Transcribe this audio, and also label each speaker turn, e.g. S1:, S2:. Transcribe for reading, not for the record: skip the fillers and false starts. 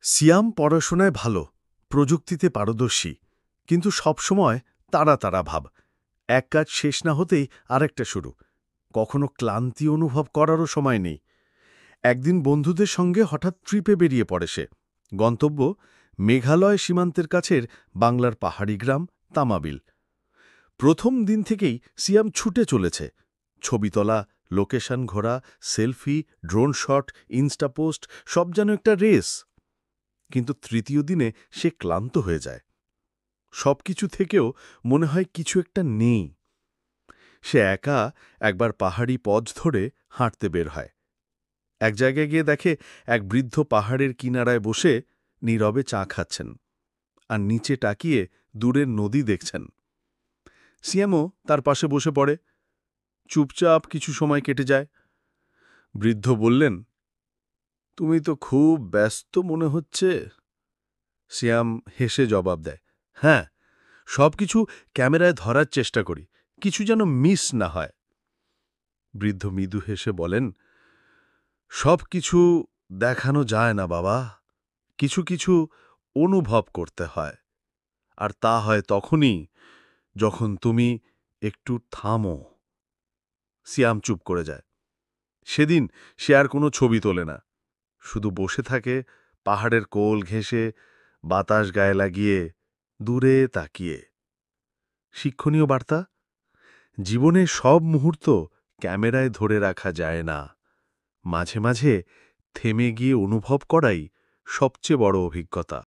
S1: সিয়াম পড়াশোনায় ভালো, প্রযুক্তিতে পারদর্শী, কিন্তু সবসময় তাড়া ভাব। এক কাজ শেষ না হতেই আরেকটা শুরু। কখনো ক্লান্তি অনুভব করারও সময় নেই। একদিন বন্ধুদের সঙ্গে হঠাৎ ট্রিপে বেরিয়ে পড়ে সে। গন্তব্য মেঘালয় সীমান্তের কাছের বাংলার পাহাড়ি গ্রাম তামাবিল। প্রথম দিন থেকেই সিয়াম ছুটে চলেছে। ছবি তোলা, লোকেশন ঘোরা, সেলফি, ড্রোন শট, ইনস্টাপোস্ট, সব যেন একটা রেস। কিন্তু তৃতীয় দিনে সে ক্লান্ত হয়ে যায়। সবকিছু থেকেও মনে হয় কিছু একটা নেই। সে একা একবার পাহাড়ি পথ ধরে হাঁটতে বের হয়। এক জায়গায় গিয়ে দেখে এক বৃদ্ধ পাহাড়ের কিনারায় বসে নীরবে চা খাচ্ছেন, আর নিচে তাকিয়ে দূরের নদী দেখছেন। সিয়ামও তার পাশে বসে পড়ে। চুপচাপ কিছু সময় কেটে যায়। বৃদ্ধ বললেন, তুমি তো খুব ব্যস্ত মনে হচ্ছে। সিয়াম হেসে জবাব দেয়, হ্যাঁ, সবকিছু ক্যামেরায় ধরার চেষ্টা করি, কিছু যেন মিস না হয়। বৃদ্ধ মৃদু হেসে বলেন, সব কিছু দেখানো যায় না বাবা, কিছু কিছু অনুভব করতে হয়। আর তা হয় তখনই যখন তুমি একটু থামো। সিয়াম চুপ করে যায়। সেদিন সে আর কোনো ছবি তোলে না, শুধু বসে থাকে পাহাড়ের কোল ঘেঁষে, বাতাস গায়ে লাগিয়ে, দূরে তাকিয়ে। শিক্ষণীয় বার্তা, জীবনের সব মুহূর্ত ক্যামেরায় ধরে রাখা যায় না। মাঝে মাঝে থেমে গিয়ে অনুভব করাই সবচেয়ে বড় অভিজ্ঞতা।